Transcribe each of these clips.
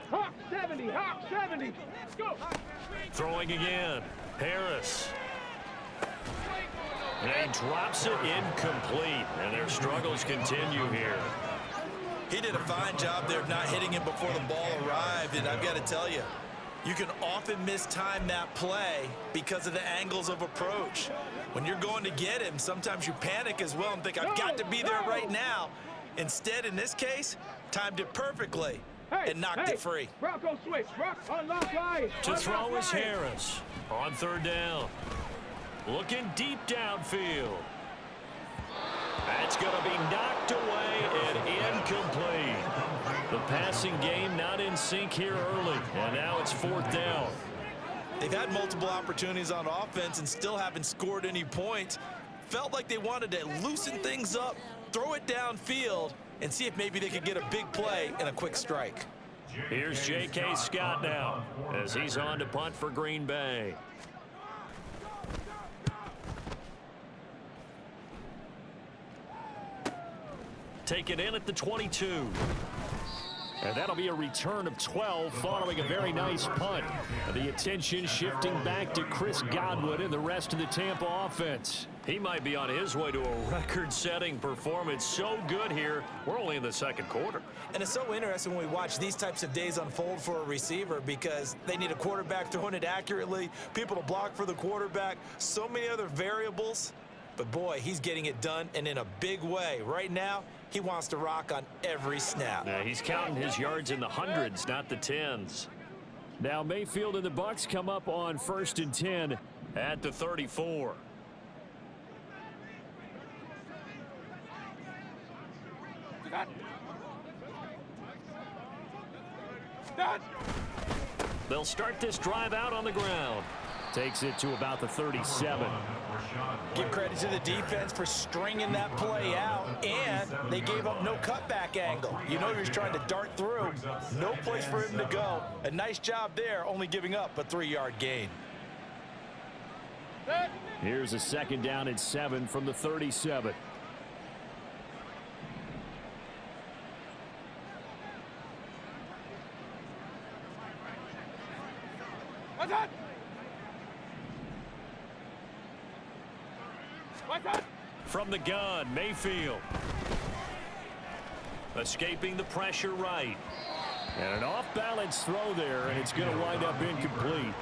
Hawk 70, Hawk 70. Go. Throwing again. Harris. And he drops it incomplete. And their struggles continue here. He did a fine job there of not hitting it before the ball arrived. And I've got to tell you, you can often mistime that play because of the angles of approach. When you're going to get him, sometimes you panic as well and think, I've got to be there right now. Instead, in this case, timed it perfectly and knocked it free. Bronco switch. Unlock line. To throw is Harris on third down. Looking deep downfield. That's going to be knocked away and incomplete. The passing game not in sync here early, and now it's fourth down. They've had multiple opportunities on offense and still haven't scored any points. Felt like they wanted to loosen things up, throw it downfield, and see if maybe they could get a big play and a quick strike. Here's J.K. Scott now as he's on to punt for Green Bay. Take it in at the 22. And that'll be a return of 12 following a very nice punt. The attention shifting back to Chris Godwin and the rest of the Tampa offense. He might be on his way to a record-setting performance. So good here. We're only in the second quarter. And it's so interesting when we watch these types of days unfold for a receiver because they need a quarterback throwing it accurately, people to block for the quarterback, so many other variables. But, boy, he's getting it done and in a big way. Right now, he wants to rock on every snap. Yeah, he's counting his yards in the hundreds, not the tens. Now Mayfield and the Bucs come up on 1st and 10 at the 34. They'll start this drive out on the ground. Takes it to about the 37. Give credit to the defense for stringing that play out, and they gave up no cutback angle. You know he was trying to dart through. No place for him to go. A nice job there, only giving up a 3-yard gain. Here's a second down and 7 from the 37. What's that? From the gun, Mayfield. Escaping the pressure right. And an off-balance throw there, and it's going to wind up incomplete.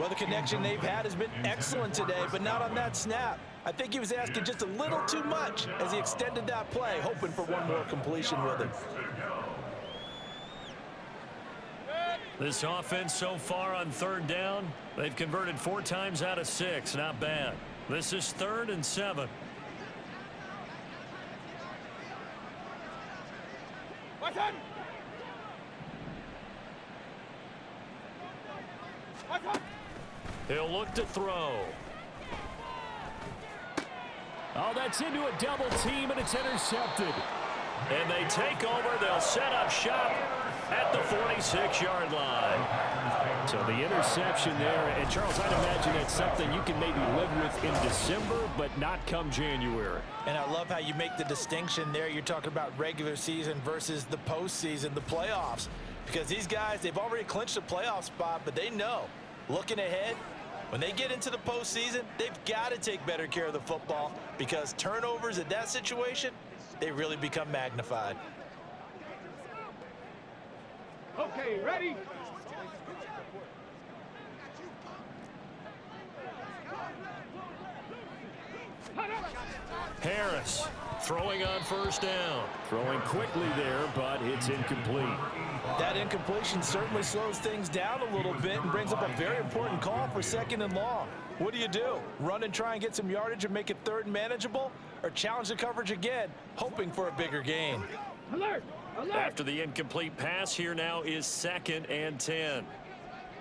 Well, the connection they've had has been excellent today, but not on that snap. I think he was asking just a little too much as he extended that play, hoping for one more completion with it. This offense so far on third down, they've converted 4 times out of 6. Not bad. This is 3rd and 7. What's that? He'll look to throw. Oh, that's into a double team, and it's intercepted. And they take over. They'll set up shop at the 46-yard line. So the interception there. And, Charles, I'd imagine that's something you can maybe live with in December, but not come January. And I love how you make the distinction there. You're talking about regular season versus the postseason, the playoffs. Because these guys, they've already clinched a playoff spot, but they know, looking ahead, when they get into the postseason, they've got to take better care of the football because turnovers in that situation, they really become magnified. Okay, ready? Harris throwing on first down. Throwing quickly there, but it's incomplete. That incompletion certainly slows things down a little bit and brings up a very important call for 2nd and long. What do? Run and try and get some yardage and make it 3rd and manageable? Or challenge the coverage again, hoping for a bigger gain? Alert! Alert! After the incomplete pass, here now is 2nd and 10.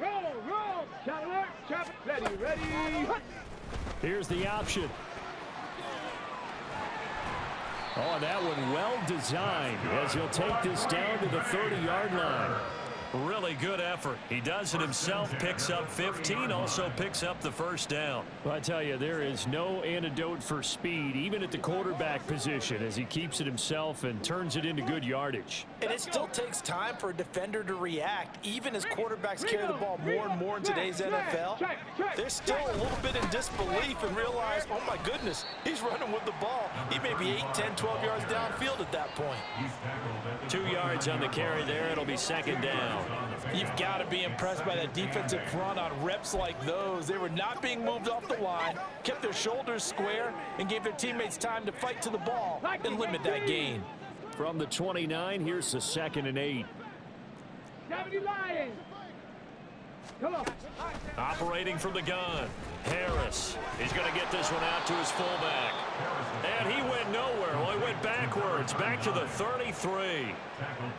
Roll! Shot alert! Shot ready! Here's the option. Oh, that one well designed as he'll take this down to the 30-yard line. Really good effort. He does it himself, picks up 15, also picks up the first down. Well, I tell you, there is no antidote for speed, even at the quarterback position, as he keeps it himself and turns it into good yardage. And it still takes time for a defender to react. Even as quarterbacks carry the ball more and more in today's NFL, they're still a little bit in disbelief and realize, oh my goodness, he's running with the ball. He may be 8, 10, 12 yards downfield at that point. 2 yards on the carry there. It'll be second down. You've got to be impressed by that defensive front on reps like those. They were not being moved off the line, kept their shoulders square, and gave their teammates time to fight to the ball and limit that gain. From the 29, here's the 2nd and 8. Come on. Operating from the gun, Harris. He's going to get this one out to his fullback. And he went nowhere. Well, he went backwards, back to the 33.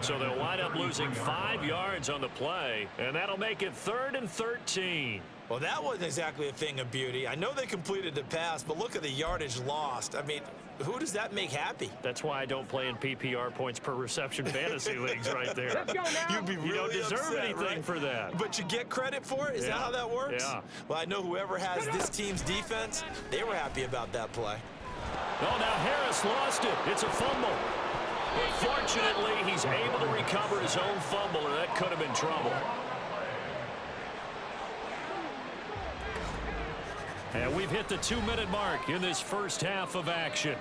So they'll wind up losing 5 yards on the play, and that'll make it 3rd and 13. Well, that wasn't exactly a thing of beauty. I know they completed the pass, but look at the yardage lost. I mean, who does that make happy? That's why I don't play in PPR points per reception fantasy leagues right there. Let's go now. You'd be really You don't deserve upset, anything right? for that. But you get credit for it? Is that how that works? Yeah. Well, I know whoever has this team's defense, they were happy about that play. Oh, now Harris lost it. It's a fumble. But fortunately, he's able to recover his own fumble, and that could have been trouble. And we've hit the 2-minute mark in this first half of action.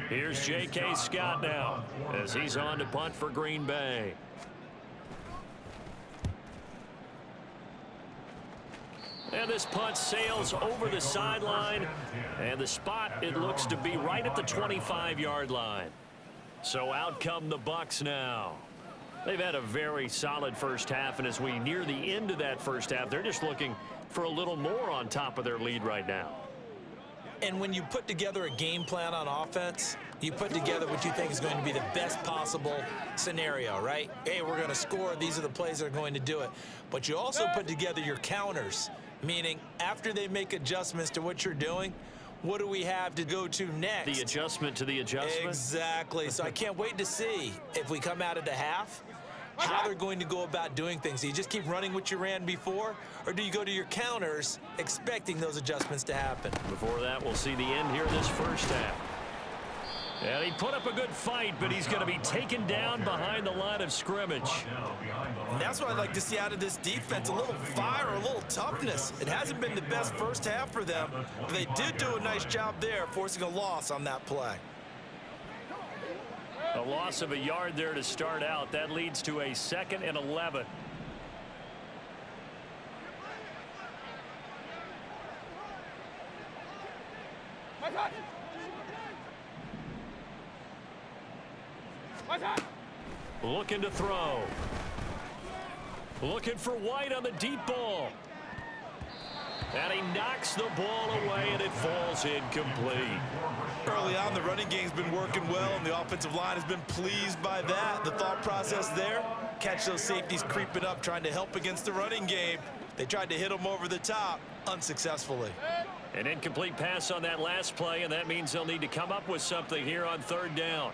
Here's J.K. Scott now as he's on to punt for Green Bay. And this punt sails over the sideline, and the spot, it looks to be right at the 25-yard line. So out come the Bucs now. They've had a very solid first half, and as we near the end of that first half, they're just looking for a little more on top of their lead right now. And when you put together a game plan on offense, you put together what you think is going to be the best possible scenario, right? Hey, we're going to score. These are the plays that are going to do it. But you also put together your counters, meaning after they make adjustments to what you're doing, what do we have to go to next? The adjustment to the adjustment? Exactly. So I can't wait to see if we come out of the half, how they're going to go about doing things. Do you just keep running what you ran before, or do you go to your counters expecting those adjustments to happen? Before that, we'll see the end here this first half. And he put up a good fight, but he's going to be taken down behind the line of scrimmage. And that's what I'd like to see out of this defense, a little fire, a little toughness. It hasn't been the best first half for them, but they did do a nice job there, forcing a loss on that play. A loss of a yard there to start out. That leads to a 2nd and 11. Looking to throw. Looking for White on the deep ball. And he knocks the ball away, and it falls incomplete. Early on, the running game's been working well, and the offensive line has been pleased by that. The thought process there, catch those safeties creeping up, trying to help against the running game. They tried to hit them over the top, unsuccessfully. An incomplete pass on that last play, and that means they'll need to come up with something here on 3rd down.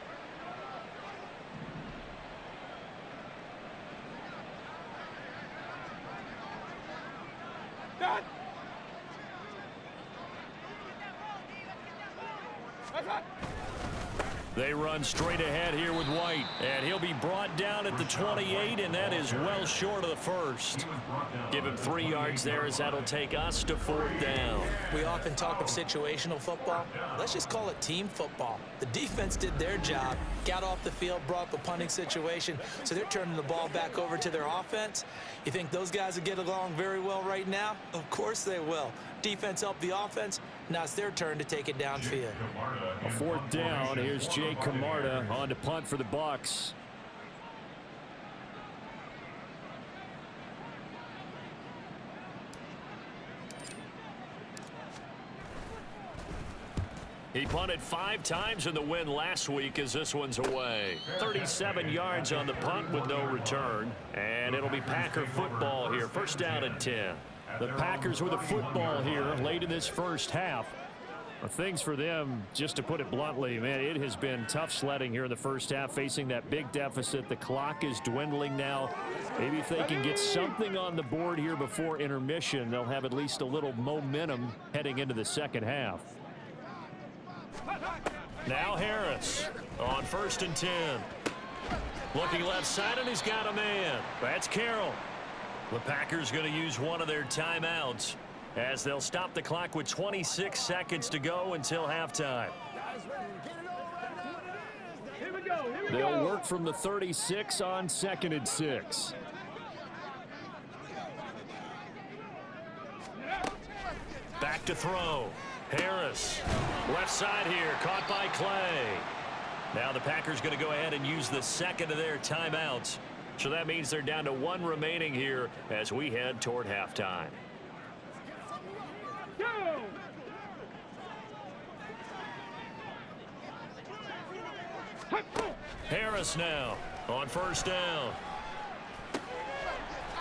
They run straight ahead here with White, and he'll be brought down at the 28, and that is well short of the first. Give him 3 yards there, as that'll take us to 4th down. We often talk of situational football. Let's just call it team football. The defense did their job, got off the field, brought up a punting situation, so they're turning the ball back over to their offense. You think those guys will get along very well right now? Of course they will. Defense helped the offense. Now it's their turn to take it downfield. A 4th down. Here's Jake Camarda on to punt for the Bucs. He punted 5 times in the win last week as this one's away. 37 yards on the punt with no return. And it'll be Packer football here. First down and 10. The Packers with a football here late in this first half. Things for them, just to put it bluntly, man, it has been tough sledding here in the first half, facing that big deficit. The clock is dwindling now. Maybe if they can get something on the board here before intermission, they'll have at least a little momentum heading into the second half. Now Harris on 1st and 10. Looking left side, and he's got a man. That's Carroll. The Packers going to use one of their timeouts as they'll stop the clock with 26 seconds to go until halftime. They'll work from the 36 on 2nd and 6. Back to throw. Harris, left side here, caught by Clay. Now the Packers going to go ahead and use the second of their timeouts. So that means they're down to 1 remaining here as we head toward halftime. Harris now on 1st down.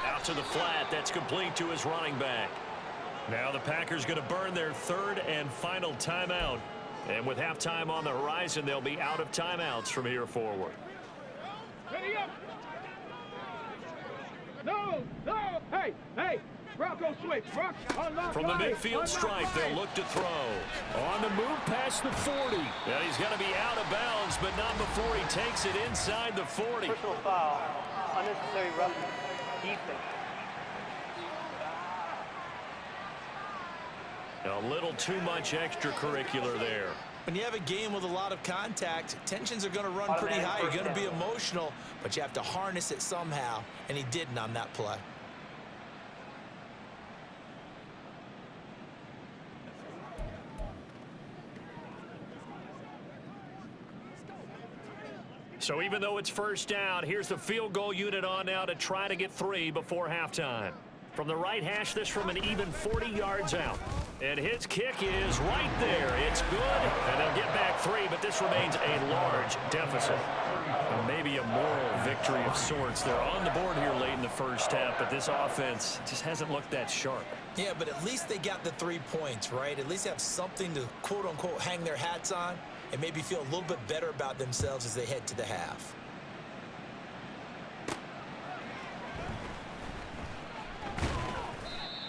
Out to the flat. That's complete to his running back. Now the Packers going to burn their 3rd and final timeout. And with halftime on the horizon, they'll be out of timeouts from here forward. Ready up. No. Hey. Bronco switch. From the midfield stripe, they'll look to throw. On the move past the 40. And he's going to be out of bounds, but not before he takes it inside the 40. Personal foul. Unnecessary roughness. Defense. A little too much extracurricular there. When you have a game with a lot of contact, tensions are going to run pretty high. You're going to be emotional, but you have to harness it somehow, and he didn't on that play. So even though it's first down, here's the field goal unit on now to try to get 3 before halftime. From the right hash, this from an even 40 yards out. And his kick is right there. It's good, and they'll get back 3, but this remains a large deficit. Maybe a moral victory of sorts. They're on the board here late in the first half, but this offense just hasn't looked that sharp. Yeah, but at least they got the 3 points, right? At least they have something to, quote-unquote, hang their hats on and maybe feel a little bit better about themselves as they head to the half.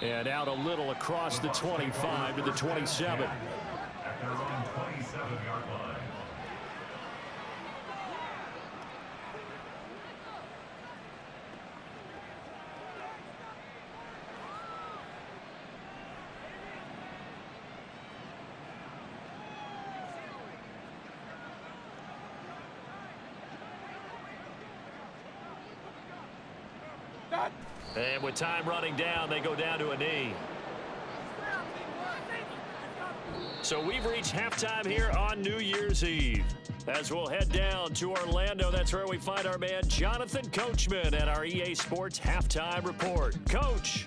And out a little across the 25 to the 27. And with time running down, they go down to a knee. So we've reached halftime here on New Year's Eve. As we'll head down to Orlando, that's where we find our man Jonathan Coachman at our EA Sports Halftime Report. Coach.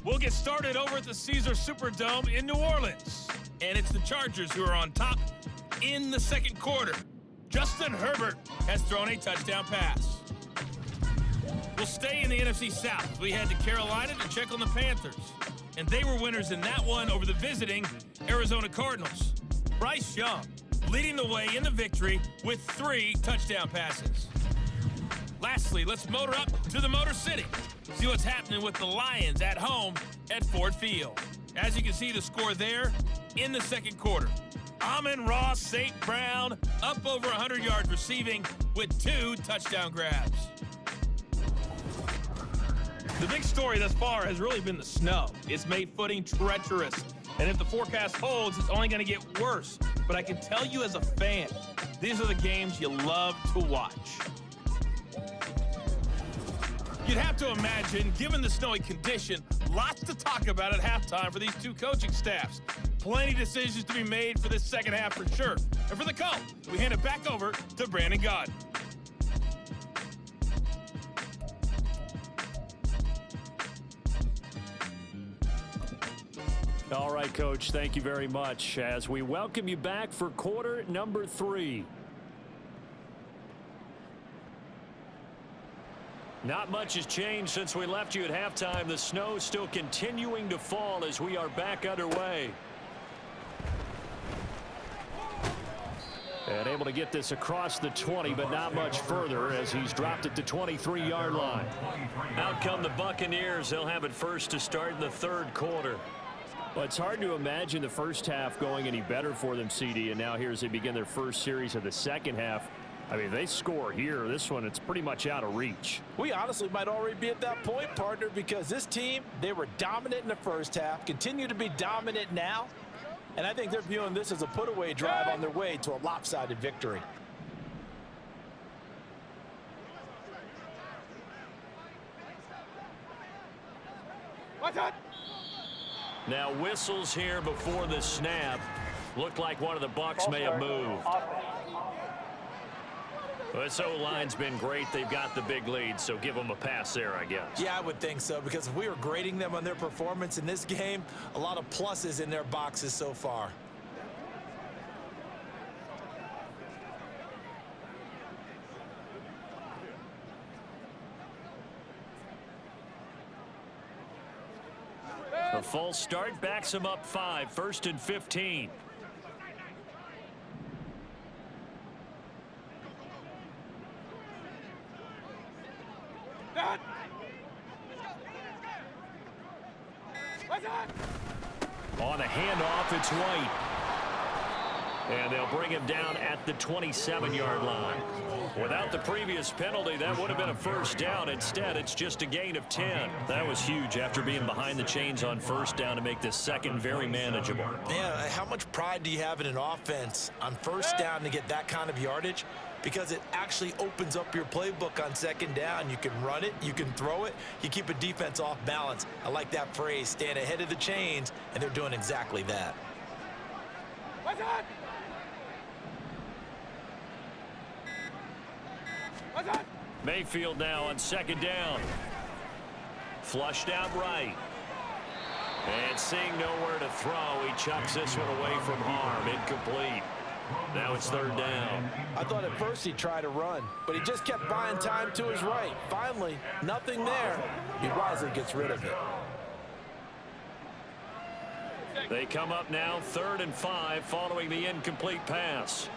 We'll get started over at the Caesar Superdome in New Orleans. And it's the Chargers who are on top in the second quarter. Justin Herbert has thrown a touchdown pass. We'll stay in the NFC South as we head to Carolina to check on the Panthers. And they were winners in that one over the visiting Arizona Cardinals. Bryce Young leading the way in the victory with 3 touchdown passes. Lastly, let's motor up to the Motor City. See what's happening with the Lions at home at Ford Field. As you can see the score there in the second quarter. Amon-Ra St. Brown up over 100 yards receiving with 2 touchdown grabs. The big story thus far has really been the snow. It's made footing treacherous. And if the forecast holds, it's only going to get worse. But I can tell you as a fan, these are the games you love to watch. You'd have to imagine, given the snowy condition, lots to talk about at halftime for these 2 coaching staffs. Plenty decisions to be made for this second half for sure. And for the call, we hand it back over to Brandon Gaudin. All right, Coach, thank you very much as we welcome you back for quarter number 3. Not much has changed since we left you at halftime. The snow still continuing to fall as we are back underway. And able to get this across the 20, but not much further as he's dropped it to 23-yard line. Out come the Buccaneers. They'll have it first to start in the third quarter. Well, it's hard to imagine the first half going any better for them, CD, and now here as they begin their first series of the second half. I mean, they score here. This one, it's pretty much out of reach. We honestly might already be at that point, partner, because this team, they were dominant in the first half, continue to be dominant now, and I think they're viewing this as a put-away drive on their way to a lopsided victory. Now whistles here before the snap. Looked like one of the Bucs may have moved. This O-line's been great. They've got the big lead, so give them a pass there, I guess. Yeah, I would think so, because if we were grading them on their performance in this game, a lot of pluses in their boxes so far. A false start backs him up 5, 1st and 15. On the handoff, it's White. And they'll bring him down at the 27-yard line. Without the previous penalty, that would have been a first down. Instead, it's just a gain of 10. That was huge after being behind the chains on first down to make this second very manageable. Yeah, how much pride do you have in an offense on first down to get that kind of yardage? Because it actually opens up your playbook on second down. You can run it, you can throw it, you keep a defense off balance. I like that phrase, stand ahead of the chains, and they're doing exactly that. What's that? What's that? Mayfield now on second down. Flushed out right. And seeing nowhere to throw, he chucks this one away from harm. Incomplete. Now it's third down. I thought at first he'd try to run, but he just kept buying time to his right. Finally, nothing there. He wisely gets rid of it. They come up now 3rd and 5 following the incomplete pass.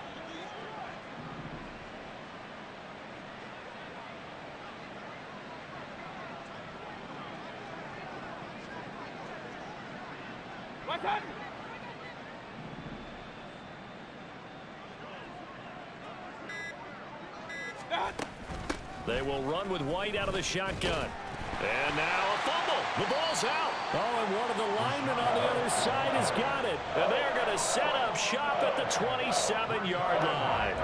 What's that? They will run with White out of the shotgun. And now a fumble. The ball's out. Oh, and one of the linemen on the other side has got it. And they're going to set up shop at the 27-yard line.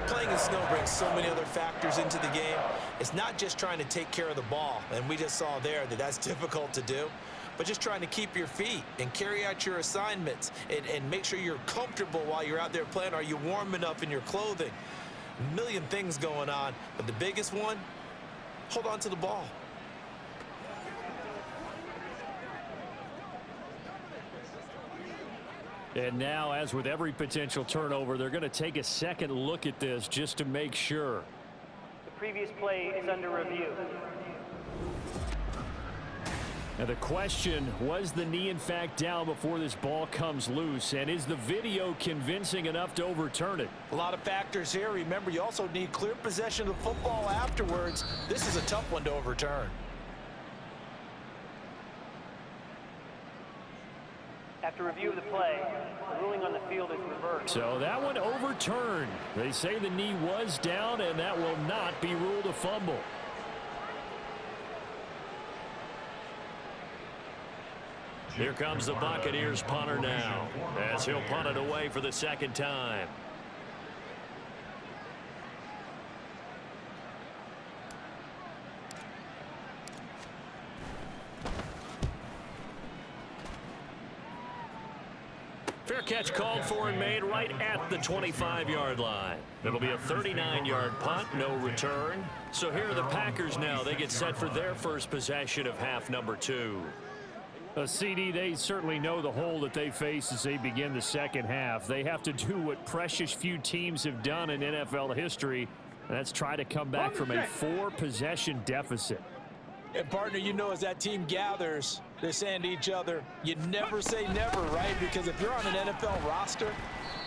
Playing in snow brings so many other factors into the game. It's not just trying to take care of the ball, and we just saw there that that's difficult to do, but just trying to keep your feet and carry out your assignments and make sure you're comfortable while you're out there playing. Are you warm enough in your clothing? A million things going on, but the biggest one, hold on to the ball. And now, as with every potential turnover, they're going to take a second look at this just to make sure. The previous play is under review. Now the question, was the knee in fact down before this ball comes loose? And is the video convincing enough to overturn it? A lot of factors here. Remember, you also need clear possession of the football afterwards. This is a tough one to overturn. After review of the play, the ruling on the field is reversed. So that one overturned. They say the knee was down, and that will not be ruled a fumble. Here comes the Buccaneers punter now, as he'll punt it away for the second time. Fair catch called for and made right at the 25-yard line. It'll be a 39-yard punt, no return. So here are the Packers now. They get set for their first possession of half number 2. CD, they certainly know the hole that they face as they begin the second half. They have to do what precious few teams have done in NFL history, and that's try to come back from a 4-possession deficit. And, partner, you know, as that team gathers, they're saying to each other, you never say never, right? Because if you're on an NFL roster,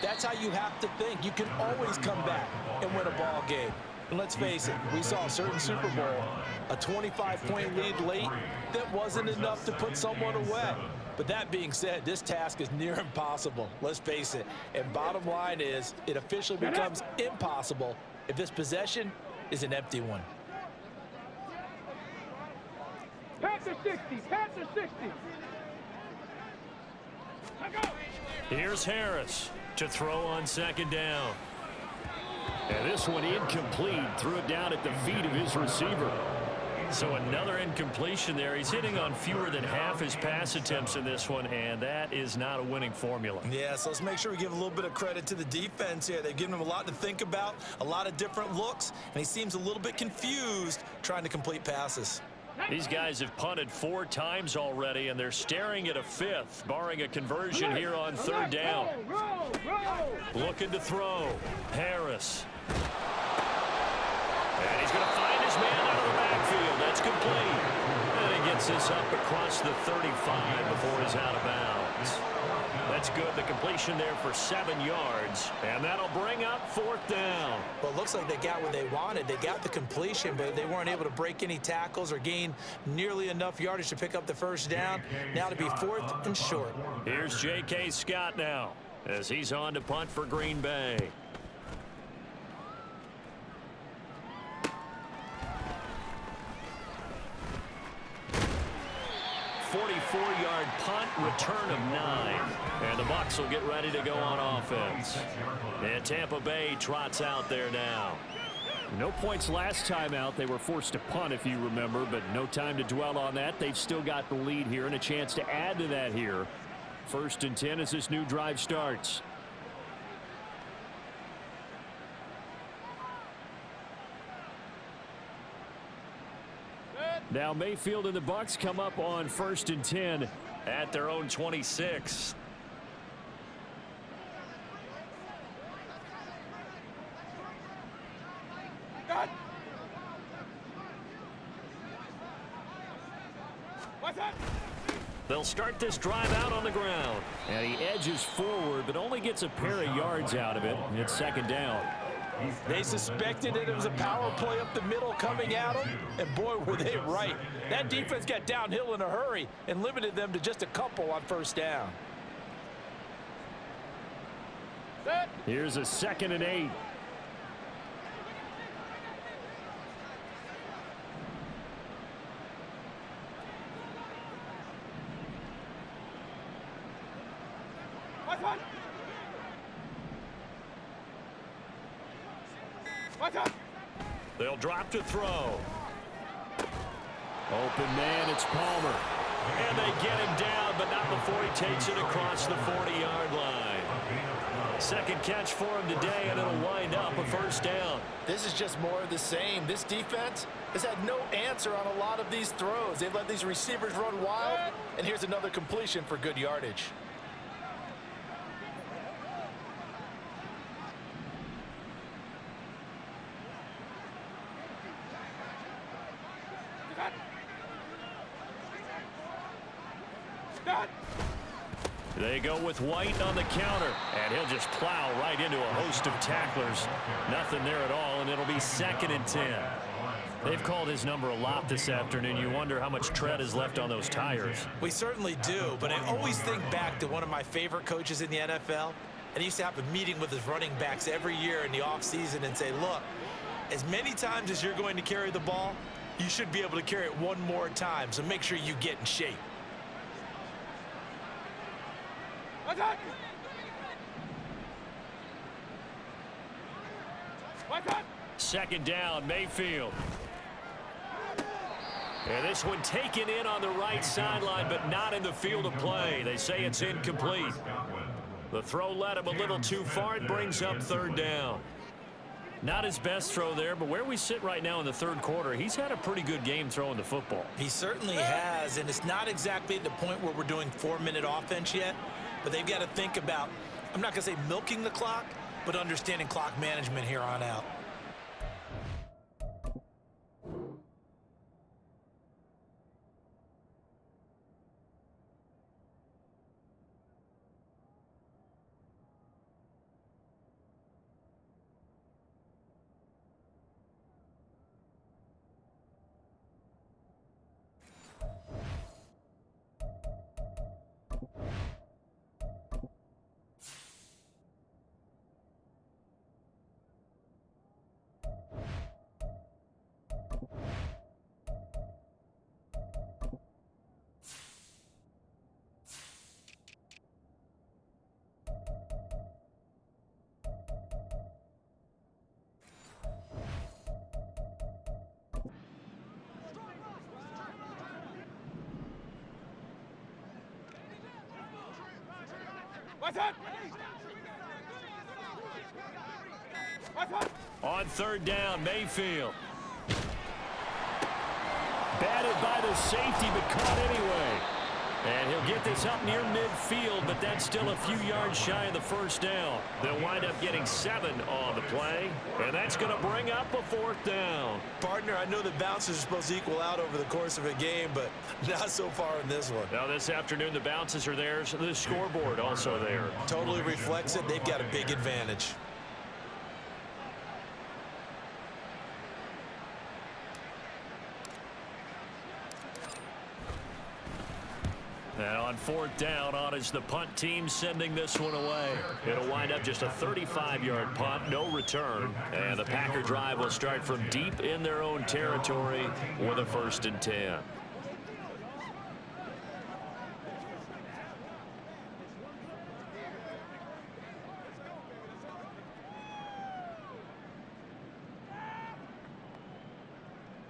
that's how you have to think. You can always come back and win a ball game. And let's face it, we saw a certain Super Bowl, a 25-point lead late that wasn't enough to put someone away. But that being said, this task is near impossible. Let's face it. And bottom line is, it officially becomes impossible if this possession is an empty one. Panther 60, Panther 60. Here's Harris to throw on second down. And this one incomplete. Threw it down at the feet of his receiver. So another incompletion there. He's hitting on fewer than half his pass attempts in this one, and that is not a winning formula. Yeah, so let's make sure we give a little bit of credit to the defense here. They've given him a lot to think about, a lot of different looks, and he seems a little bit confused trying to complete passes. These guys have punted 4 times already, and they're staring at a 5th, barring a conversion here on third down. Looking to throw. Harris. And he's going to find his man out of the backfield. That's complete. And he gets this up across the 35 before he's out of bounds. That's good. The completion there for 7 yards. And that'll bring up 4th down. Well, it looks like they got what they wanted. They got the completion, but they weren't able to break any tackles or gain nearly enough yardage to pick up the first down. Now to be 4th and short. Here's J.K. Scott now as he's on to punt for Green Bay. 44-yard punt, return of 9. And the Bucs will get ready to go on offense. And Tampa Bay trots out there now. No points last time out. They were forced to punt, if you remember, but no time to dwell on that. They've still got the lead here and a chance to add to that here. 1st and 10 as this new drive starts. Now Mayfield and the Bucs come up on 1st and 10 at their own 26. They'll start this drive out on the ground. And he edges forward, but only gets a pair of yards out of it. It's 2nd down. They suspected that it was a power play up the middle coming at them, and boy, were they right. That defense got downhill in a hurry and limited them to just a couple on 1st down. Here's a 2nd and 8. They'll drop to throw. Open man, it's Palmer. And they get him down, but not before he takes it across the 40-yard line. 2nd catch for him today, and it'll wind up a 1st down. This is just more of the same. This defense has had no answer on a lot of these throws. They've let these receivers run wild, and here's another completion for good yardage. They go with White on the counter, and he'll just plow right into a host of tacklers. Nothing there at all, and it'll be 2nd and 10. They've called his number a lot this afternoon. You wonder how much tread is left on those tires. We certainly do, but I always think back to one of my favorite coaches in the NFL, and he used to have a meeting with his running backs every year in the offseason and say, look, as many times as you're going to carry the ball, you should be able to carry it one more time, so make sure you get in shape. 2nd down, Mayfield. And this one taken in on the right sideline, but not in the field of play. They say it's incomplete. The throw led him a little too far. It brings up 3rd down. Not his best throw there, but where we sit right now in the third quarter, he's had a pretty good game throwing the football. He certainly has, and it's not exactly at the point where we're doing 4-minute offense yet, but they've got to think about, I'm not going to say milking the clock, but understanding clock management here on out. On third down, Mayfield. Batted by the safety, but caught anyway. And he'll get this up near midfield, but that's still a few yards shy of the first down. They'll wind up getting 7 on the play, and that's going to bring up a 4th down. Partner, I know the bounces are supposed to equal out over the course of a game, but not so far in this one. Now this afternoon, the bounces are there, so the scoreboard also there. Totally reflects it. They've got a big advantage. And on 4th down, on is the punt team sending this one away. It'll wind up just a 35-yard punt, no return. And the Packer drive will start from deep in their own territory with a 1st and 10.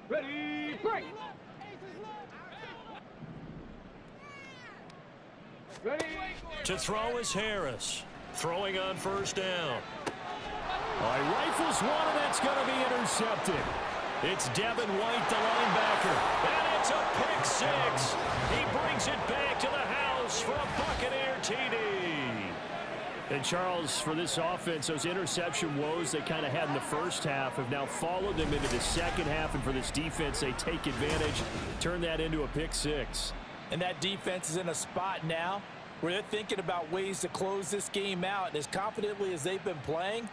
Ready, break. Ready. To throw is Harris. Throwing on 1st down. He rifles one, and that's going to be intercepted. It's Devin White, the linebacker. And it's a pick 6. He brings it back to the house for a Buccaneer TD. And Charles, for this offense, those interception woes they kind of had in the first half have now followed them into the second half. And for this defense, they take advantage, turn that into a pick 6. And that defense is in a spot now where they're thinking about ways to close this game out. And as confidently as they've been playing,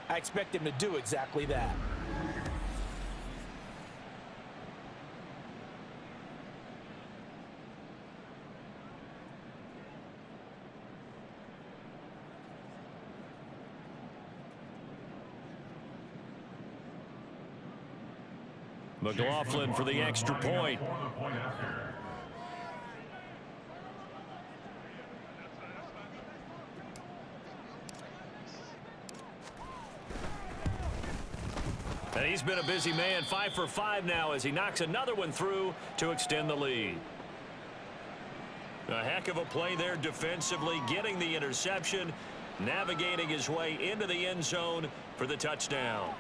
I expect them to do exactly that. McLaughlin for the extra point. And he's been a busy man, 5 for 5 now as he knocks another one through to extend the lead. A heck of a play there defensively, getting the interception, navigating his way into the end zone for the touchdown.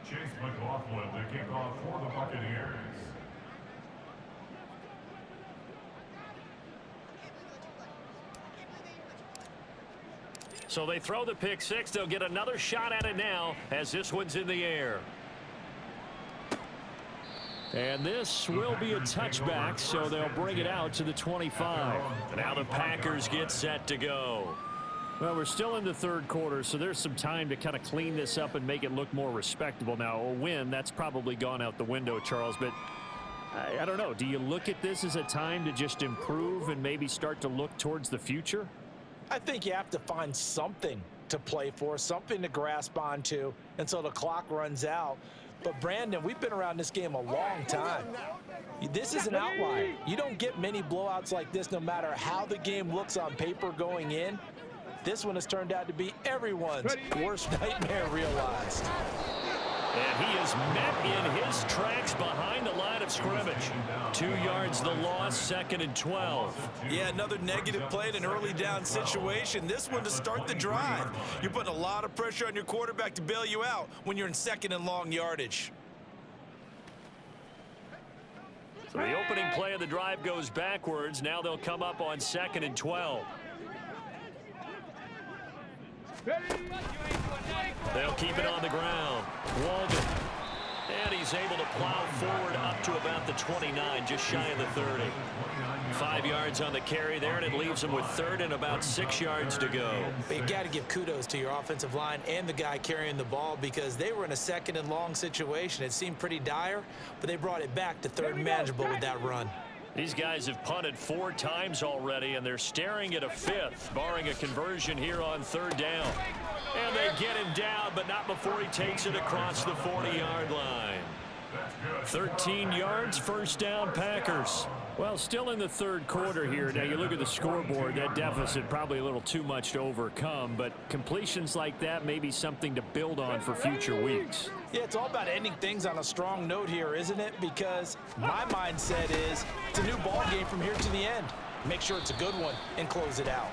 Chase McLaughlin, the kickoff for the Buccaneers. So they throw the pick 6. They'll get another shot at it now as this one's in the air. And this will be a touchback, so they'll bring it out to the 25. Now the Packers get set to go. Well, we're still in the third quarter, so there's some time to kind of clean this up and make it look more respectable. Now, a win, that's probably gone out the window, Charles, but I don't know. Do you look at this as a time to just improve and maybe start to look towards the future? I think you have to find something to play for, something to grasp onto until the clock runs out. But, Brandon, we've been around this game a long time. This is an outlier. You don't get many blowouts like this no matter how the game looks on paper going in. This one has turned out to be everyone's worst nightmare realized. And he is met in his tracks behind the line of scrimmage. 2 yards the loss, 2nd and 12. Yeah, another negative play in an early down situation. This one to start the drive. You're putting a lot of pressure on your quarterback to bail you out when you're in 2nd and long yardage. So the opening play of the drive goes backwards. Now they'll come up on 2nd and 12. They'll keep it on the ground. Walden. And he's able to plow forward up to about the 29, just shy of the 30. 5 yards on the carry there, and it leaves him with 3rd and about 6 yards to go. But you got to give kudos to your offensive line and the guy carrying the ball because they were in a 2nd and long situation. It seemed pretty dire, but they brought it back to 3rd and manageable with that run. These guys have punted 4 times already, and they're staring at a 5th, barring a conversion here on 3rd down. And they get him down, but not before he takes it across the 40-yard line. 13 yards, 1st down, Packers. Well, still in the third quarter here. Now, you look at the scoreboard, that deficit probably a little too much to overcome, but completions like that may be something to build on for future weeks. Yeah, it's all about ending things on a strong note here, isn't it? Because my mindset is it's a new ball game from here to the end. Make sure it's a good one and close it out.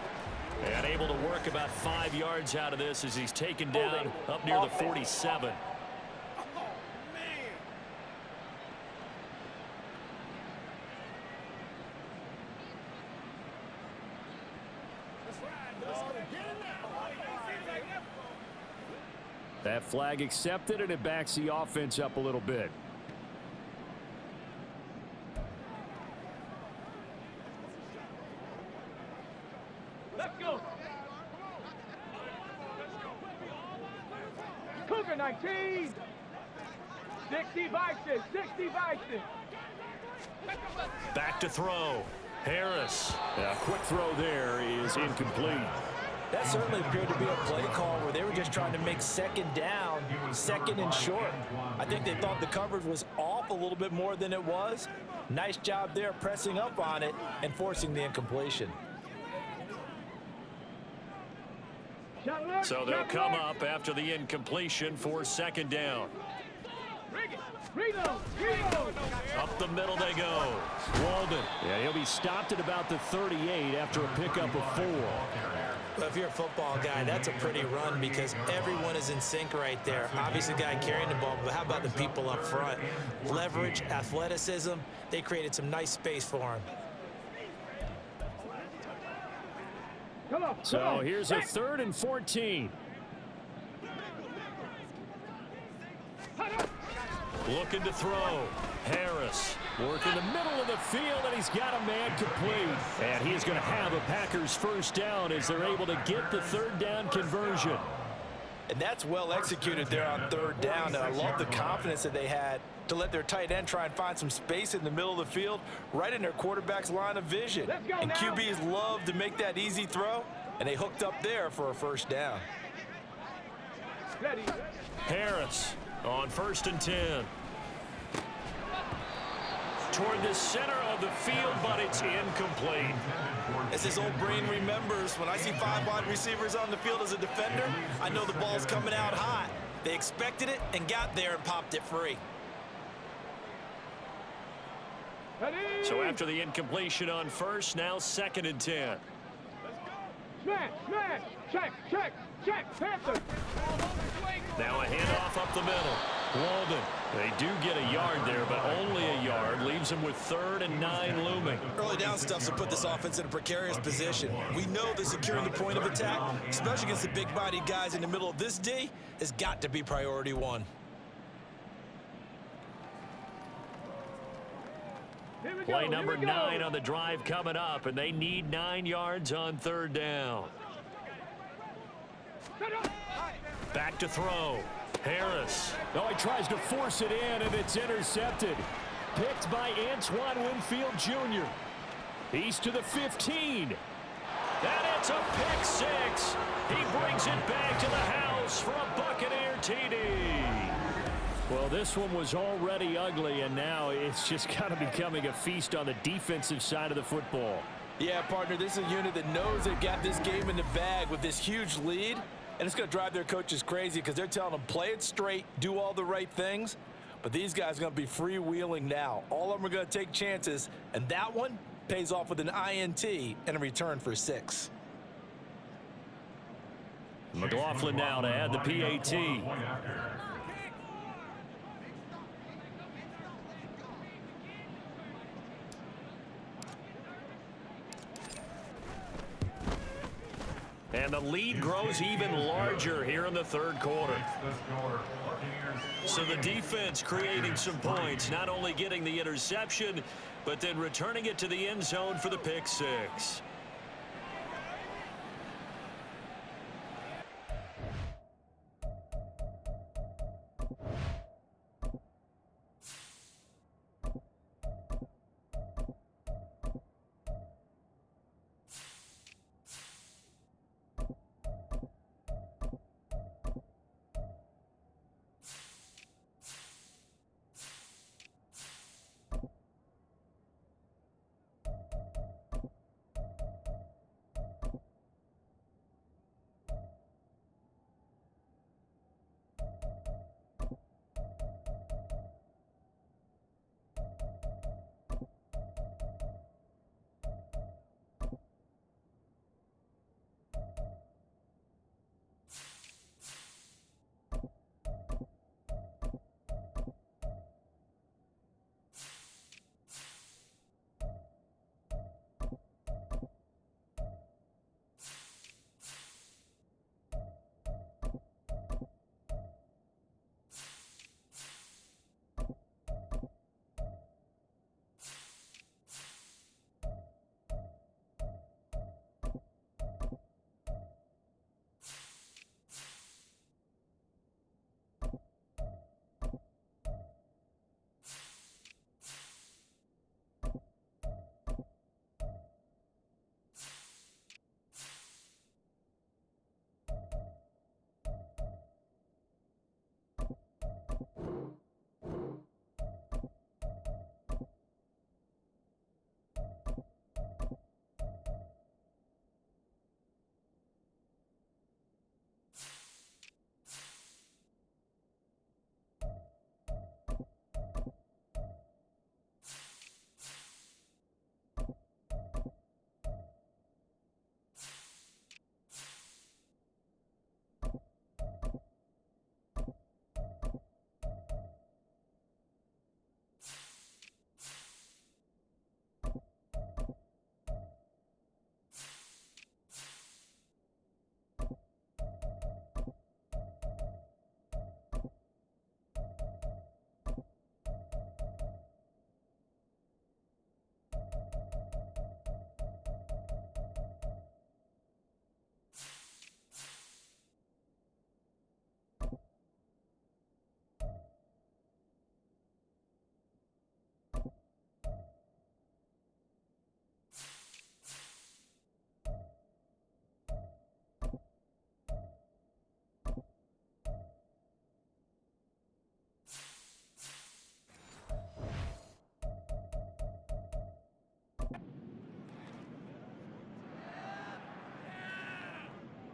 And able to work about 5 yards out of this as he's taken down up near the 47. That flag accepted, and it backs the offense up a little bit. Let's go. Cougar 19. 60 Bison. 60 Bison. Back to throw. Harris. A quick throw there is incomplete. That certainly appeared to be a play call where they were just trying to make 2nd down, 2nd and short. I think they thought the coverage was off a little bit more than it was. Nice job there pressing up on it and forcing the incompletion. So they'll come up after the incompletion for 2nd down. Up the middle they go. Walden. Yeah, he'll be stopped at about the 38 after a pickup of 4. Well, if you're a football guy, that's a pretty run because everyone is in sync right there. Obviously, the guy carrying the ball, but how about the people up front? Leverage, athleticism, they created some nice space for him. So here's a 3rd and 14. Looking to throw. Harris working the middle of the field, and he's got a man complete. And he is going to have a Packers 1st down as they're able to get the 3rd down conversion. And that's well executed there on 3rd down. And I love the confidence that they had to let their tight end try and find some space in the middle of the field, right in their quarterback's line of vision. And QBs love to make that easy throw, and they hooked up there for a 1st down. Harris on 1st and 10. Toward the center of the field, but it's incomplete. As his old brain remembers, when I see 5 wide receivers on the field as a defender, I know the ball's coming out hot. They expected it and got there and popped it free. So after the incompletion on 1st, now 2nd and 10. Smash, smash, check, Panther. Now a handoff up the middle. Walden. They do get a yard there, but only a yard. Leaves them with 3rd and 9 looming. Early down stuff to put this offense in a precarious position. We know that securing the point of attack, especially against the big-bodied guys in the middle of this D, has got to be priority 1. Play number 9 on the drive coming up, and they need 9 yards on 3rd down. Back to throw. Harris. Oh, he tries to force it in, and it's intercepted. Picked by Antoine Winfield Jr. He's to the 15. And it's a pick six. He brings it back to the house for a Buccaneer TD. Well, this one was already ugly, and now it's just kind of becoming a feast on the defensive side of the football. Yeah, partner, this is a unit that knows they've got this game in the bag with this huge lead, and it's going to drive their coaches crazy because they're telling them play it straight, do all the right things, but these guys are going to be freewheeling now. All of them are going to take chances, and that one pays off with an INT and a return for 6. McLaughlin now to add the PAT. And the lead grows even larger here in the third quarter. So the defense creating some points, not only getting the interception, but then returning it to the end zone for the pick six.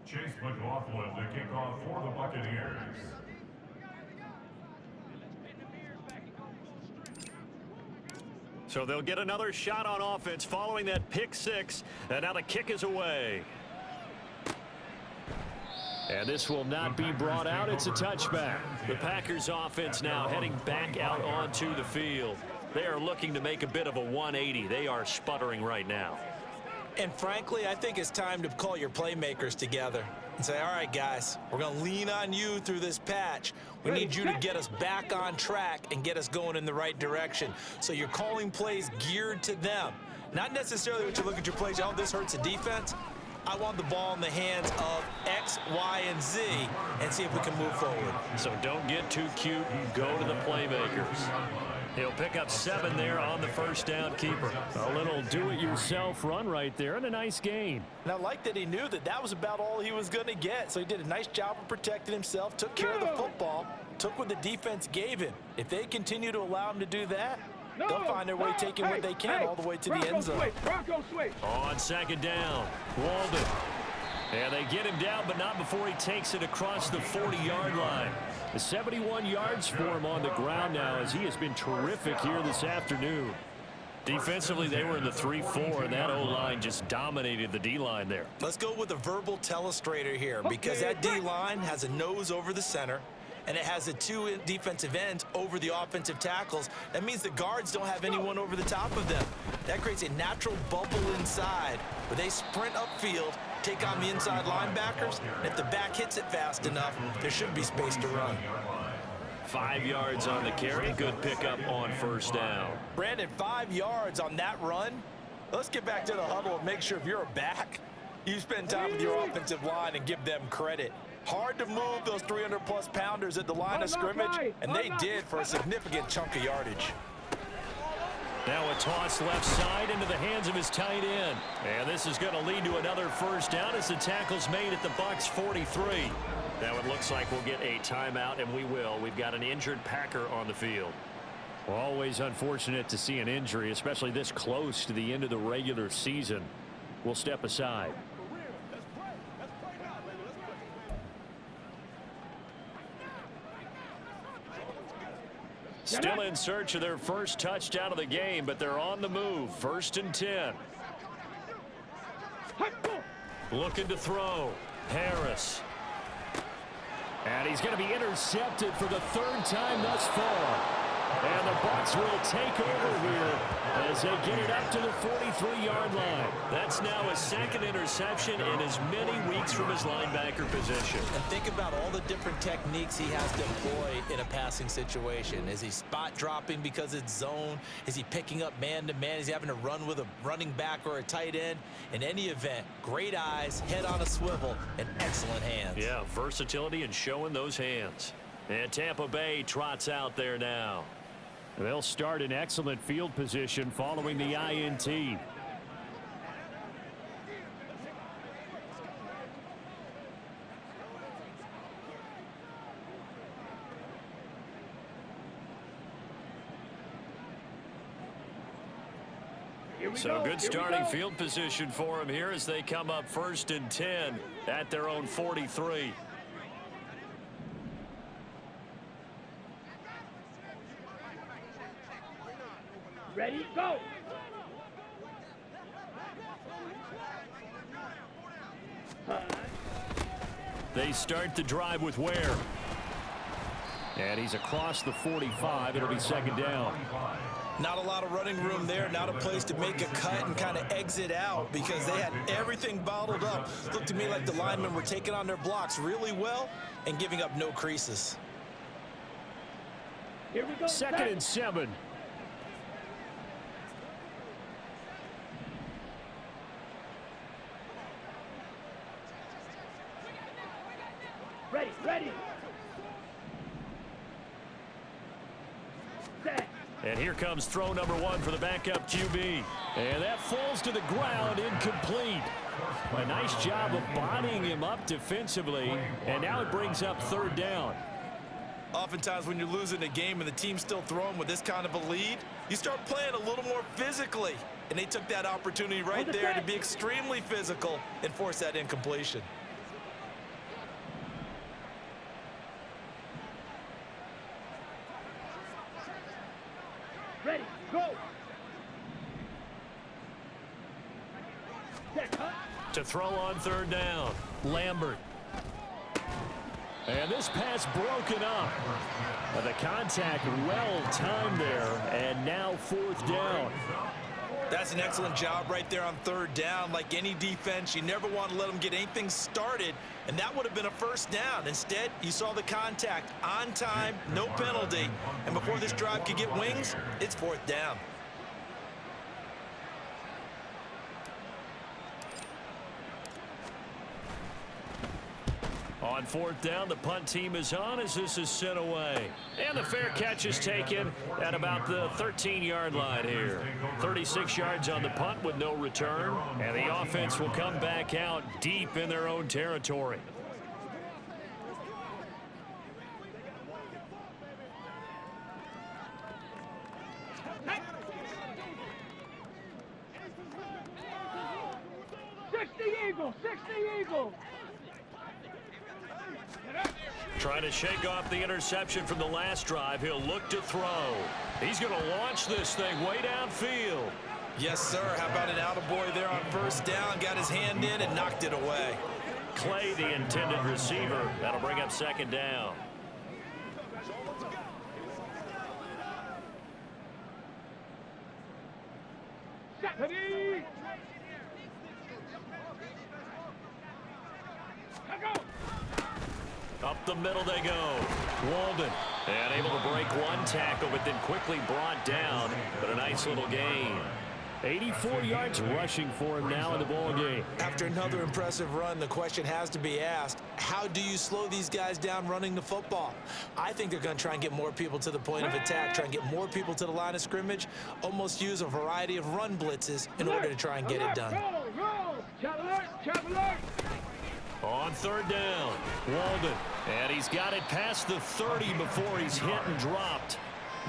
Chase McLaughlin, the kickoff for the Buccaneers. So they'll get another shot on offense following that pick six, and now the kick is away. And this will not be brought out. It's a touchback. The Packers offense now heading back out onto the field. They are looking to make a bit of a 180. They are sputtering right now. And frankly, I think it's time to call your playmakers together and say, all right, guys, we're going to lean on you through this patch. We need you to get us back on track and get us going in the right direction. So you're calling plays geared to them. Not necessarily what you look at your plays, oh, this hurts the defense. I want the ball in the hands of X, Y, and Z and see if we can move forward. So don't get too cute and go to the playmakers. He'll pick up 7 there on the first down keeper. A little do-it-yourself run right there and a nice gain. And I like that he knew that that was about all he was going to get. So he did a nice job of protecting himself, took care of the football, took what the defense gave him. If they continue to allow him to do that, they'll find their way taking what they can all the way to the end zone. Bronco switch. On second down, Walden. And they get him down, but not before he takes it across the 40-yard line. 71 yards for him on the ground now as he has been terrific here this afternoon. Defensively, they were in the 3-4, and that O-line just dominated the D-line there. Let's go with a verbal telestrator here because that D-line has a nose over the center, and it has the 2 defensive ends over the offensive tackles. That means the guards don't have anyone over the top of them. That creates a natural bubble inside where they sprint upfield, take on the inside linebackers, and if the back hits it fast enough, there should be space to run. 5 yards on the carry. Good pickup on first down. Brandon, 5 yards on that run. Let's get back to the huddle and make sure if you're a back, you spend time with your offensive line and give them credit. Hard to move those 300-plus pounders at the line of scrimmage, and they did for a significant chunk of yardage. Now a toss left side into the hands of his tight end. And this is going to lead to another first down as the tackle's made at the Bucs 43. Now it looks like we'll get a timeout, and we will. We've got an injured Packer on the field. Always unfortunate to see an injury, especially this close to the end of the regular season. We'll step aside. Still in search of their first touchdown of the game, but they're on the move. 1st and 10. Looking to throw. Harris. And he's going to be intercepted for the 3rd time thus far. And the Bucs will take over here as they get it up to the 43-yard line. That's now a 2nd interception in as many weeks from his linebacker position. And think about all the different techniques he has to employ in a passing situation. Is he spot dropping because it's zone? Is he picking up man-to-man? Is he having to run with a running back or a tight end? In any event, great eyes, head on a swivel, and excellent hands. Yeah, versatility and showing those hands. And Tampa Bay trots out there now. They'll start in excellent field position following the INT. So good starting field position for him here as they come up 1st and 10 at their own 43. Ready, go. They start the drive with Ware. And he's across the 45. It'll be 2nd down. Not a lot of running room there, not a place to make a cut and kind of exit out because they had everything bottled up. Looked to me like the linemen were taking on their blocks really well and giving up no creases. Here we go. 2nd and 7. Ready, ready. Set. And here comes throw number 1 for the backup QB. And that falls to the ground, incomplete. A nice job of bodying him up defensively. And now it brings up 3rd down. Oftentimes when you're losing a game and the team's still throwing with this kind of a lead, you start playing a little more physically. And they took that opportunity right there to be extremely physical and force that incompletion. Ready, go. Set, huh? To throw on 3rd down, Lambert. And this pass broken up. The contact well timed there, and now 4th down. That's an excellent job right there on 3rd down. Like any defense, you never want to let them get anything started, and that would have been a 1st down. Instead, you saw the contact on time, no penalty, and before this drive could get wings, it's 4th down. On fourth down, the punt team is on as this is sent away. And the fair catch is taken at about the 13-yard line here. 36 yards on the punt with no return. And the offense will come back out deep in their own territory. Eagle. Trying to shake off the interception from the last drive. He'll look to throw. He's going to launch this thing way downfield. Yes, sir. How about an attaboy there on first down? Got his hand in and knocked it away. Clay, the intended receiver. That'll bring up second down. Up the middle they go. Walden. And able to break one tackle, but then quickly brought down. But a nice little gain. 84 yards rushing for him now in the ball game. After another impressive run, the question has to be asked, how do you slow these guys down running the football? I think they're going to try and get more people to the point of attack, try and get more people to the line of scrimmage, almost use a variety of run blitzes in order to try and get it done. Roll. Traveler. On third down, Walden. And he's got it past the 30 before he's hit and dropped.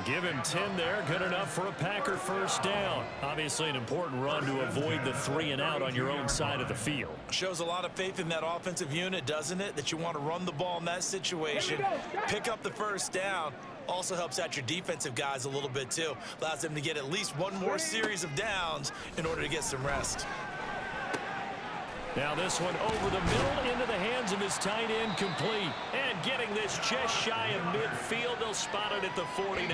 Give him 10 there. Good enough for a Packer first down. Obviously an important run to avoid the 3 and out on your own side of the field. Shows a lot of faith in that offensive unit, doesn't it? That you want to run the ball in that situation. Pick up the first down. Also helps out your defensive guys a little bit too. Allows them to get at least one more series of downs in order to get some rest. Now this one over the middle into the hands of his tight end, complete. And getting this just shy of midfield, they'll spot it at the 49.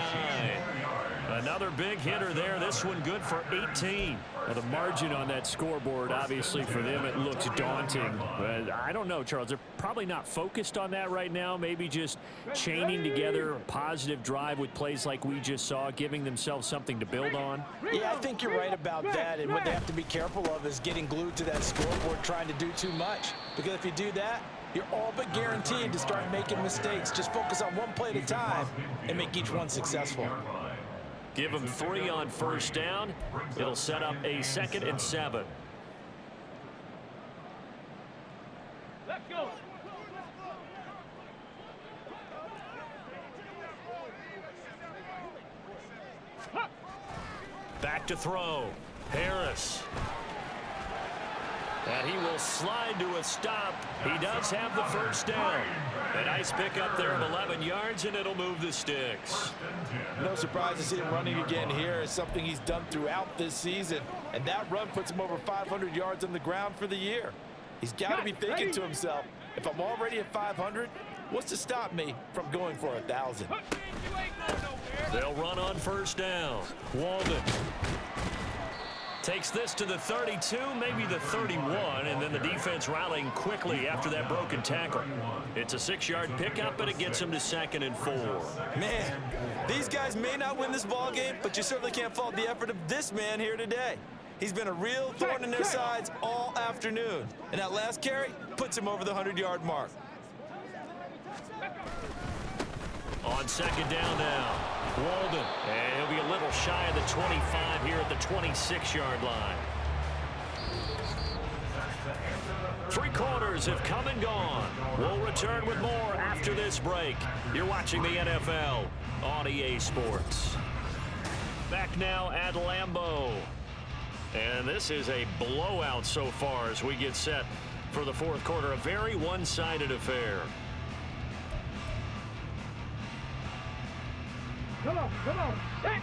Another big hitter there. This one good for 18. Well, the margin on that scoreboard, obviously for them, it looks daunting. But I don't know, Charles. They're probably not focused on that right now. Maybe just chaining together a positive drive with plays like we just saw, giving themselves something to build on. Yeah, I think you're right about that. And what they have to be careful of is getting glued to that scoreboard, trying to do too much. Because if you do that, you're all but guaranteed to start making mistakes. Just focus on one play at a time and make each one successful. Give them 3 on first down. It'll set up a 2nd and 7. Let's go. Back to throw. Harris. And he will slide to a stop. He does have the first down. A nice pickup there of 11 yards, and it'll move the sticks. No surprise to see him running again here. It's something he's done throughout this season. And that run puts him over 500 yards on the ground for the year. He's got to be thinking to himself, if I'm already at 500, what's to stop me from going for 1,000? They'll run on first down. Walden takes this to the 32, maybe the 31, and then the defense rallying quickly after that broken tackle. It's a 6-yard pickup, and it gets him to 2nd and 4. Man, these guys may not win this ball game, but you certainly can't fault the effort of this man here today. He's been a real thorn in their sides all afternoon, and that last carry puts him over the 100-yard mark. On second down now, Walden, and he'll be a little shy of the 25 here at the 26-yard line. 3 quarters have come and gone. We'll return with more after this break. You're watching the NFL on EA Sports. Back now at Lambeau. And this is a blowout so far as we get set for the 4th quarter. A very one-sided affair. Come on. Hey.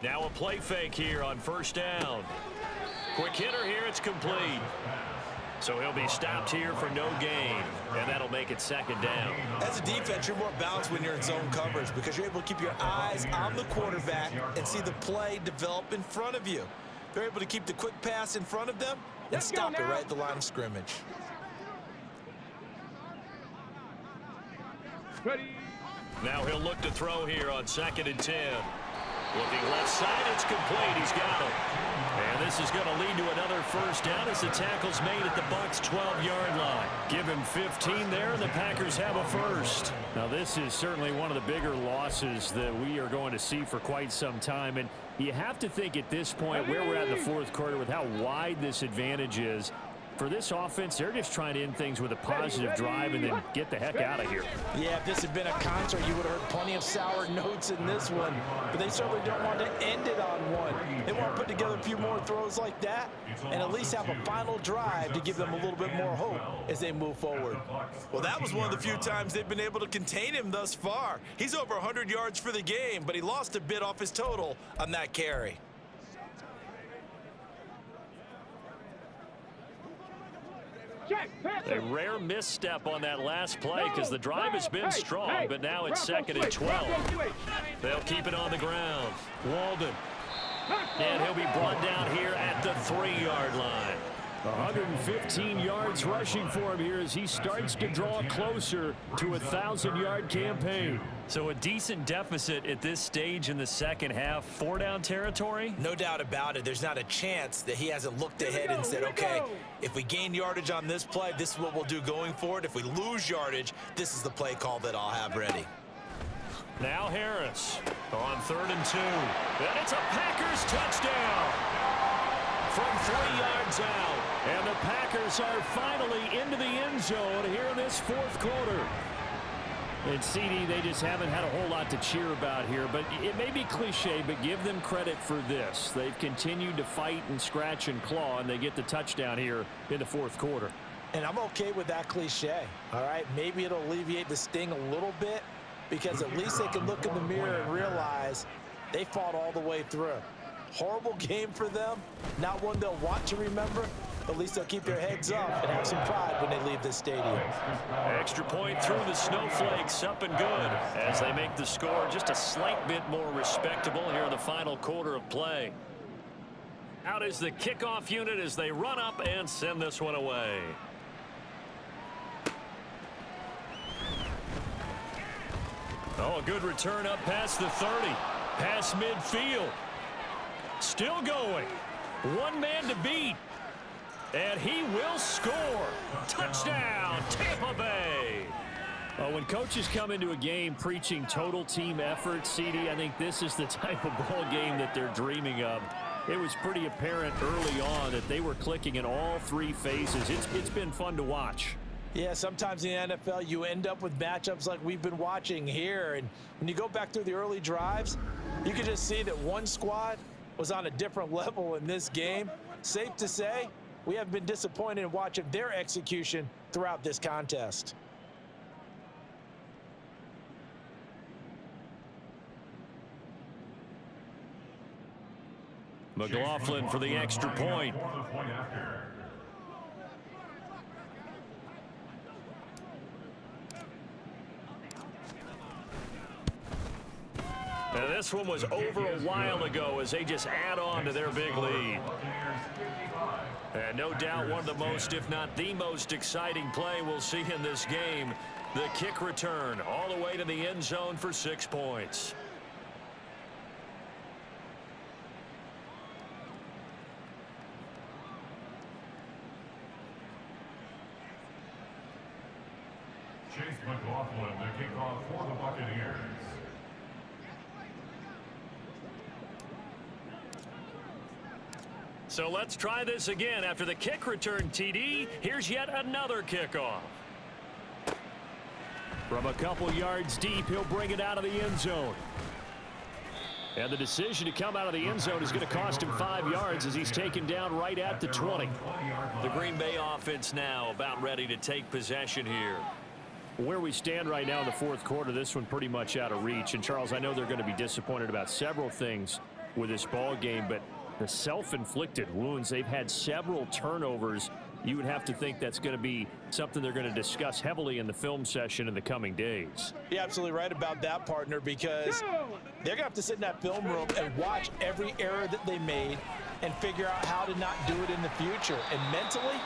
Now a play fake here on first down. Quick hitter here, it's complete. So he'll be stopped here for no gain, and that'll make it 2nd down. As a defense, you're more balanced when you're in zone coverage because you're able to keep your eyes on the quarterback and see the play develop in front of you. They're able to keep the quick pass in front of them and stop it right at the line of scrimmage. Ready. Now he'll look to throw here on 2nd and 10. Looking left side, it's complete. He's got it. And this is going to lead to another first down as the tackle's made at the Bucs' 12-yard line. Give him 15 there, and the Packers have a first. Now, this is certainly one of the bigger losses that we are going to see for quite some time. And you have to think at this point where we're at in the fourth quarter with how wide this advantage is. For this offense, they're just trying to end things with a positive drive and then get the heck out of here. Yeah, if this had been a concert, you would have heard plenty of sour notes in this one. But they certainly don't want to end it on one. They want to put together a few more throws like that and at least have a final drive to give them a little bit more hope as they move forward. Well, that was one of the few times they've been able to contain him thus far. He's over 100 yards for the game, but he lost a bit off his total on that carry. A rare misstep on that last play because the drive has been strong, but now it's 2nd and 12. They'll keep it on the ground. Walden. And he'll be brought down here at the 3-yard line. 115 yards rushing for him here as he starts to draw closer to a 1,000-yard campaign. So a decent deficit at this stage in the second half. 4-down territory? No doubt about it. There's not a chance that he hasn't looked ahead and said, okay, if we gain yardage on this play, this is what we'll do going forward. If we lose yardage, this is the play call that I'll have ready. Now Harris on 3rd and 2. And it's a Packers touchdown from 3 yards out. And the Packers are finally into the end zone here in this fourth quarter. And CD, they just haven't had a whole lot to cheer about here, but it may be cliche, but give them credit for this. They've continued to fight and scratch and claw, and they get the touchdown here in the fourth quarter. And I'm okay with that cliche, all right? Maybe it'll alleviate the sting a little bit because at least they can look in the mirror and realize they fought all the way through. Horrible game for them, not one they'll want to remember. At least they'll keep their heads up and have some pride when they leave this stadium. Extra point through the snowflakes, up and good as they make the score just a slight bit more respectable here in the final quarter of play. Out is the kickoff unit as they run up and send this one away. Oh, a good return up past the 30. Past midfield. Still going. One man to beat. And he will score. Touchdown, Tampa Bay. Well, when coaches come into a game preaching total team effort, CD, I think this is the type of ball game that they're dreaming of. It was pretty apparent early on that they were clicking in all three phases. It's been fun to watch. Yeah, sometimes in the NFL you end up with matchups like we've been watching here. And when you go back through the early drives, you can just see that one squad was on a different level in this game. Safe to say, we have been disappointed in watching their execution throughout this contest. McLaughlin for the extra point. Now this one was over a while ago as they just add on to their big lead. And no doubt one of the most, if not the most exciting play we'll see in this game. The kick return all the way to the end zone for 6 points. Chase McLaughlin, the kickoff for the Buccaneers. So let's try this again. After the kick return TD, here's yet another kickoff. From a couple yards deep, he'll bring it out of the end zone. And the decision to come out of the end zone is going to cost him 5 yards as he's taken down right at the 20. The Green Bay offense now about ready to take possession here. Where we stand right now in the fourth quarter, this one pretty much out of reach. And Charles, I know they're going to be disappointed about several things with this ball game, but the self-inflicted wounds, they've had several turnovers. You would have to think that's going to be something they're going to discuss heavily in the film session in the coming days. You're absolutely right about that, partner, because they're going to have to sit in that film room and watch every error that they made and figure out how to not do it in the future. And mentally,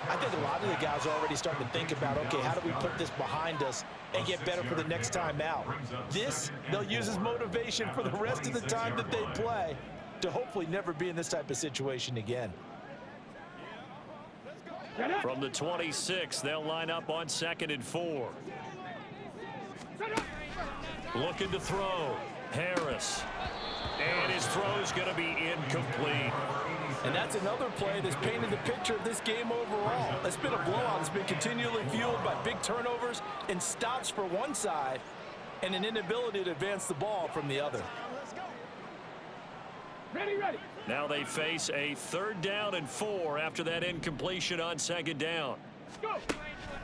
I think a lot of the guys are already starting to think about, okay, how do we put this behind us and get better for the next time out? This, they'll use as motivation for the rest of the time that they play. to hopefully never be in this type of situation again. From the 26, they'll line up on 2nd and 4. Looking to throw. Harris. And his throw's going to be incomplete. And that's another play that's painted the picture of this game overall. It's been a blowout that's been continually fueled by big turnovers and stops for one side and an inability to advance the ball from the other. Ready, ready. Now they face a 3rd down and 4 after that incompletion on 2nd down. Go.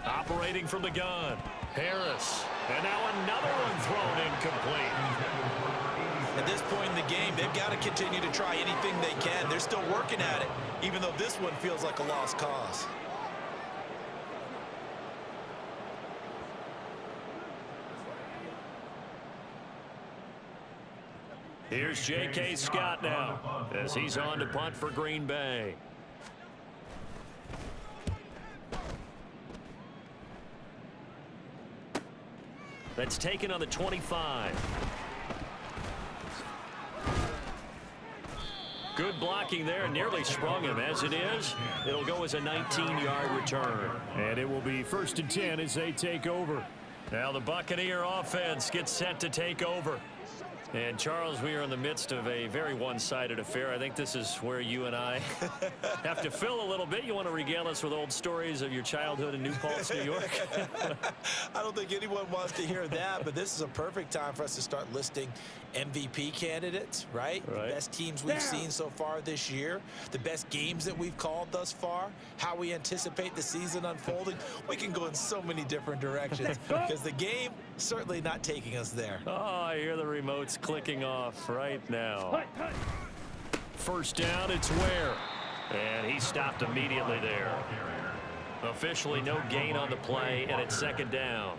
Operating from the gun. Harris. And now another one thrown incomplete. At this point in the game, they've got to continue to try anything they can. They're still working at it, even though this one feels like a lost cause. Here's J.K. Scott now as he's on to punt for Green Bay. That's taken on the 25. Good blocking there, nearly sprung him. As it is, it'll go as a 19-yard return. And it will be 1st and 10 as they take over. Now the Buccaneer offense gets set to take over. And, Charles, we are in the midst of a very one-sided affair. I think this is where you and I have to fill a little bit. You want to regale us with old stories of your childhood in New Paltz, New York? I don't think anyone wants to hear that, but this is a perfect time for us to start listing MVP candidates, right? The best teams we've seen so far this year, the best games that we've called thus far, how we anticipate the season unfolding. We can go in so many different directions because the game certainly not taking us there. Oh, I hear the remotes clicking off right now. 1st down, it's Ware. And he stopped immediately there. Officially no gain on the play, and it's 2nd down.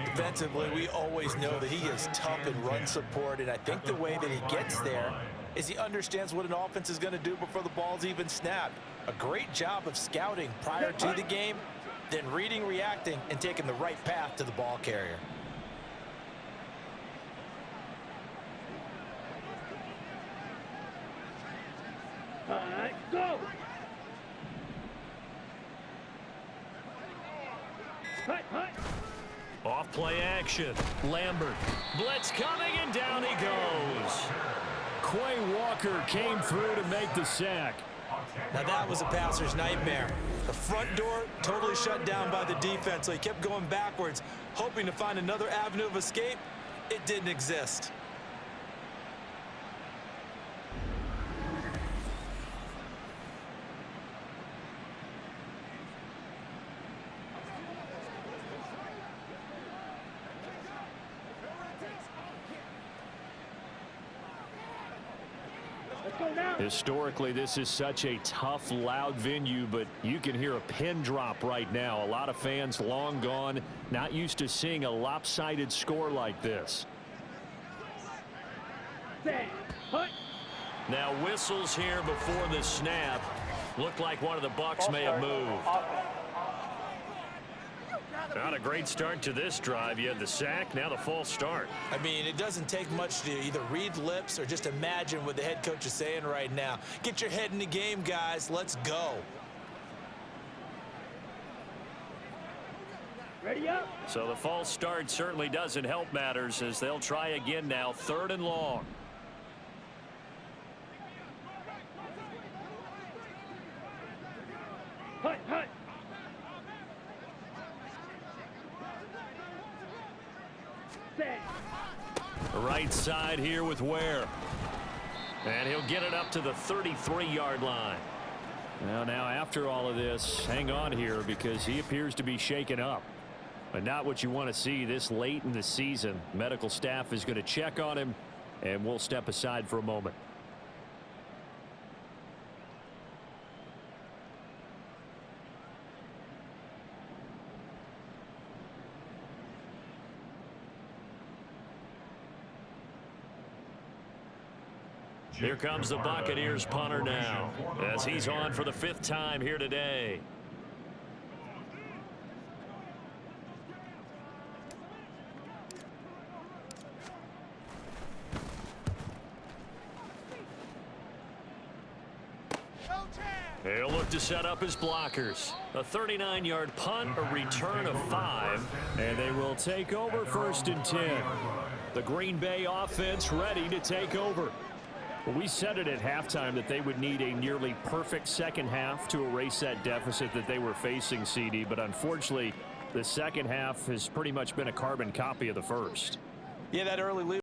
Defensively, we always know that he is tough in run support, and I think the way that he gets there is he understands what an offense is going to do before the ball's even snapped. A great job of scouting prior to the game, then reading, reacting, and taking the right path to the ball carrier. All right, go. Off play action. Lambert. Blitz coming, and down he goes. Quay Walker came through to make the sack. Now that was a passer's nightmare. The front door totally shut down by the defense, so he kept going backwards, hoping to find another avenue of escape. It didn't exist. Historically, this is such a tough, loud venue, but you can hear a pin drop right now. A lot of fans long gone, not used to seeing a lopsided score like this. Now whistles here before the snap. Looked like one of the Bucs may have moved. Not a great start to this drive. You had the sack, now the false start. I mean, it doesn't take much to either read lips or just imagine what the head coach is saying right now. Get your head in the game, guys. Let's go. Ready up. So the false start certainly doesn't help matters as they'll try again now. 3rd and long. Hut, hut. Right side here with Ware. And he'll get it up to the 33-yard line. Well, now after all of this, hang on here because he appears to be shaken up. But not what you want to see this late in the season. Medical staff is going to check on him, and we'll step aside for a moment. Here comes the Buccaneers punter now as he's on for the 5th time here today. He'll look to set up his blockers. A 39-yard punt, a return of 5. And they will take over 1st and 10. The Green Bay offense ready to take over. Well, we said it at halftime that they would need a nearly perfect second half to erase that deficit that they were facing, CD. But unfortunately, the second half has pretty much been a carbon copy of the first. Yeah, that early lead